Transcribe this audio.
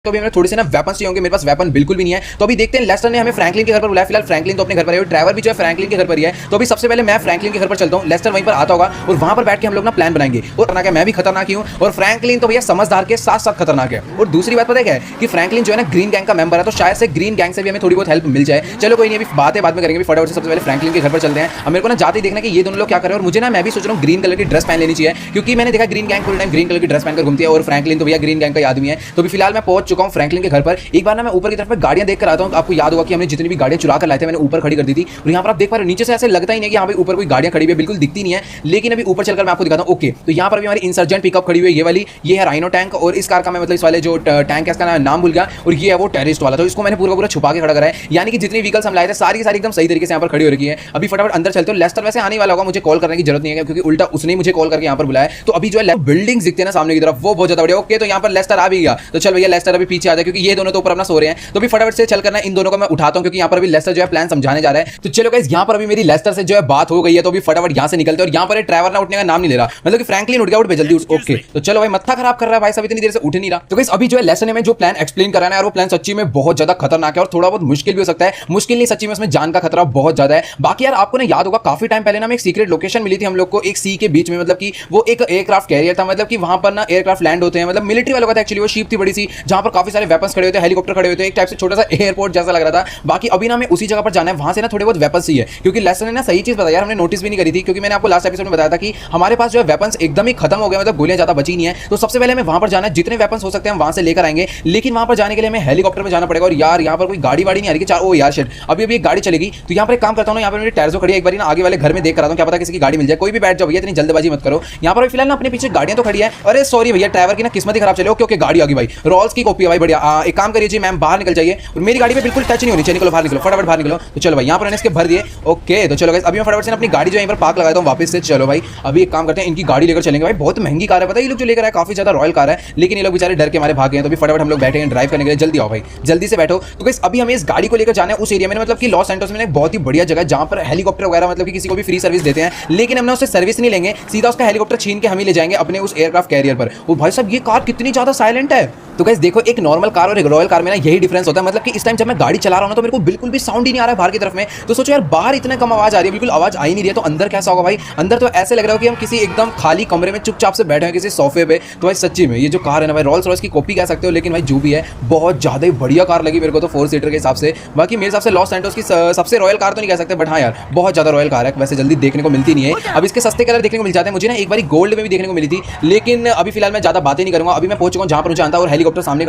तो अभी हमें थोड़ी से ना वेपन चाहिए होंगे, मेरे पास वेपन बिल्कुल भी नहीं है। तो अभी देखते हैं, लेस्टर ने हमें फ्रैंकलिन के घर पर बुलाया। फिलहाल फ्रैंकलिन तो अपने घर पर है, ट्रैवर भी जो है फ्रैंकलिन के घर पर ही है। तो अभी सबसे पहले मैं फ्रैंकलिन के घर पर चलता हूँ, लेस्टर वहीं पर आता होगा और वहां पर बैठ के हम लोग ना प्लान बनाएंगे। और खतरनाक है, मैं भी खतरनाक ही हूँ और फ्रैंकलिन तो भैया समझदार के साथ साथ खतरनाक है। और दूसरी बात पता है कि फ्रैंकलिन जो है ना ग्रीन गैंग का मेंबर है, तो शायद से ग्रीन गैंग से भी हमें थोड़ी बहुत हेल्प मिल जाए। चलो कोई नहीं, अभी बातें बाद में करेंगे। फटाफट से सबसे पहले फ्रैंकलिन के घर पर चलते हैं। अब मेरे को ना जाते ही देखना कि ये दोनों लोग क्या कर रहे हैं। और मुझे ना मैं भी सोच रहा हूँ ग्रीन कलर की ड्रेस पहन लेनी चाहिए, क्योंकि मैंने देखा ग्रीन गैंग पूरे टाइम ग्रीन कलर की ड्रेस पहनकर घूमती है और फ्रैंकलिन तो भैया ग्रीन गैंग का आदमी है। तो अभी फिलहाल मैं पहुंच चुका हूँ फ्रैंकलिन के घर पर। एक बार ना मैं ऊपर की तरफ में गाड़ियां देख कर आता हूं। आपको याद होगा कि हमने जितनी भी गाड़ियां चुरा कर लाए थे मैंने ऊपर खड़ी कर दी थी। और यहाँ पर आप देख पा रहे हो नीचे से ऐसे लगता ही नहीं कि यहाँ पे ऊपर कोई गाड़ियां खड़ी हुई है, बिल्कुल दिखती नहीं है। लेकिन अभी ऊपर चलकर मैं आपको दिखाता हूं। ओके, तो यहाँ पर भी हमारी इंसर्जेंट पिकअप खड़ी हुई है, ये वाली। ये है राइनो टैंक और इस कार का मैं मतलब इस वाले जो टैंक है इसका नाम भूल गया। और ये है वो टेररिस्ट वाला, तो इसको मैंने पूरा छुपा के खड़ा करा है। यानी कि जितनी व्हीकल्स हम लाए थे सारी एकदम सही तरीके से यहाँ पर खड़ी हो रही है। अभी फटाफट अंदर चलते हो। लेस्टर वैसे आने वाला होगा, मुझे कॉल करने की जरूरत नहीं है, क्योंकि उल्टा उसने मुझे कॉल करके यहाँ पर बुलाया। तो अभी जो है बिल्डिंग्स दिखते हैं ना सामने की तरफ, वो बहुत ज्यादा बढ़िया। ओके, तो यहाँ पर लेस्टर आ भी गया। तो चल भैया लेस्टर अभी पीछे आ जाए, क्योंकि ये दोनों तो ऊपर अपना सो रहे हैं। तो भी फटाफट से चल करना इन दोनों को मैं उठाता हूं, क्योंकि यहाँ पर अभी लेस्टर जो है प्लान समझाने जा रहा है। तो चलो गाइस, यहाँ पर अभी मेरी लेस्टर से जो है बात हो गई है। तो अभी फटाफट यहाँ से निकलते हैं। और यहाँ पर ट्रैवर ना उठने का नाम नहीं ले रहा, मतलब कि फ्रैंकलिन उठ गया, उठ पे जल्दी। ओके, तो चलो भाई, मत्था खराब कर रहा है भाई साहब, इतनी देर से उठ नहीं रहा। तो गाइस अभी जो है लेस्टर ने हमें जो प्लान एक्सप्लेन कराना है, और वो प्लान सच्ची में बहुत ज्यादा खतरनाक है और थोड़ा बहुत मुश्किल भी हो सकता है। मुश्किल नहीं, सच्ची में उसमें जान का खतरा बहुत ज्यादा है। बाकी यार आपको ना याद होगा काफी टाइम पहले ना एक सीक्रेट लोकेशन मिली थी हम लोग को, एक सी के बीच में, मतलब कि वो एक एयरक्राफ्ट कैरियर था, मतलब कि वहां पर ना एयरक्राफ्ट लैंड होते हैं, मतलब मिलिट्री वालों का था एक्चुअली। वो शिप थी बड़ी सी, जहां पर काफी सारे वेपन्स खड़े होते हैं, हेलीकॉप्टर खड़े होते हैं, एक टाइप से छोटा सा एयरपोर्ट जैसा लग रहा था। बाकी अभी ना हमें उसी जगह पर जाना है, वहां से ना थोड़े बहुत वेपन्स ही है, क्योंकि लेस्टर ने ना सही चीज बताया, हमने नोटिस भी नहीं करी थी। क्योंकि मैंने आपको लास्ट एपिसोड में बताया था कि हमारे पास जो है वेपन्स एकदम ही खत्म हो गए, मतलब गोलियां ज्यादा बची नहीं है। तो सबसे पहले हमें वहां पर जाना है, जितने वेपन्स हो सकते हैं हम वहां से लेकर आएंगे। लेकिन वहां पर जाने के लिए हमें हेलीकॉप्टर में जाना पड़ेगा। और यार यहाँ पर कोई गाड़ी वाड़ी नहीं आ रही है। ओ यार शिट, अभी एक गाड़ी चलेगी। तो यहाँ पर एक काम करता हूँ, यहाँ पर मेरी टैर्जो खड़ी है, एक बार ना आगे वाले घर में देख कर आता हूँ, क्या पता किसी की गाड़ी मिल जाए। कोई भी बैठ जाओ भैया, इतनी जल्दबाजी मत करो। यहाँ पर फिलहाल ना अपने पीछे गाड़ियां तो खड़ी है। अरे सॉरी भैया, ड्राइवर की ना किस्मत ही खराब चले। ओके, गाड़ी आ गई भाई, रोल्स की कॉपी है भाई, बढ़िया। एक काम करिए जी मैम, बाहर निकल जाइए और मेरी गाड़ी पे बिल्कुल टच नहीं होनी चाहिए। निकलो बाहर, निकलो फटाफट बाहर निकलो। तो चलो भाई, यहाँ पर इसके भर दिए। ओके, तो चलो गाइस, अभी मैं फटाफट से अपनी गाड़ी जो यहीं पर पार्क लगाता हूँ वापस से। चलो भाई, अभी एक काम करते हैं, इनकी गाड़ी लेकर चलेंगे भाई। बहुत महंगी कार है, पता है ये लोग जो लेकर आए, काफी ज्यादा रॉयल कार है। लेकिन ये लोग बेचारे डर के मारे भाग गए। तो अभी फटाफट हम लोग बैठे हैं ड्राइव करने के लिए। जल्दी आओ भाई, जल्दी से बैठो। तो गाइस अभी हमें इस गाड़ी को लेकर जाना है उस एरिया में, मतलब कि लॉस सैंटोस में एक बहुत ही बढ़िया जगह है, जहां पर हेलीकॉप्टर वगैरह मतलब कि किसी को भी फ्री सर्विस देते हैं। लेकिन हम ना उससे सर्विस नहीं लेंगे, सीधा उसका हेलीकॉप्टर छीन के हम ही ले जाएंगे अपने उस एयरक्राफ्ट कैरियर पर। वो भाई साहब, ये कार कितनी ज्यादा साइलेंट है। तो गाइस देखो, एक नॉर्मल कार और एक रॉयल कार में ना यही डिफरेंस होता है, मतलब कि इस टाइम जब मैं गाड़ी चला रहा हूं तो मेरे को बिल्कुल भी साउंड ही नहीं आ रहा है बाहर की तरफ में। तो सोचो यार, बाहर इतने कम आवाज आ रही है, बिल्कुल आवाज आ ही नहीं रही है। तो अंदर कैसा होगा भाई? अंदर तो ऐसे लग रहा है कि हम किसी एकदम खाली कमरे में चुपचाप से बैठे हैं किसी सोफे पे। तो भाई सच्ची में ये जो कार है ना भाई, रोल्स रॉयस की कॉपी कह सकते हो, लेकिन भाई जो भी है बहुत ज्यादा ही बढ़िया कार लगी मेरे को तो 4 सीटर के हिसाब से। बाकी मेरे हिसाब से लॉस सैंटोस की सबसे रॉयल कार तो नहीं कह सकते, बट हाँ यार बहुत ज्यादा रॉयल कार है। वैसे जल्दी देखने को मिलती नहीं है। अब इसके सस्ते कलर देखने को मिल जाते हैं। मुझे ना एक बार गोल्ड में भी देखने को मिली थी, लेकिन अभी फिलहाल मैं ज्यादा बातें नहीं करूंगा। अभी मैं पहुंच चुका हूं जहां पर मुझे आता है और हेलीकॉप्टर सामने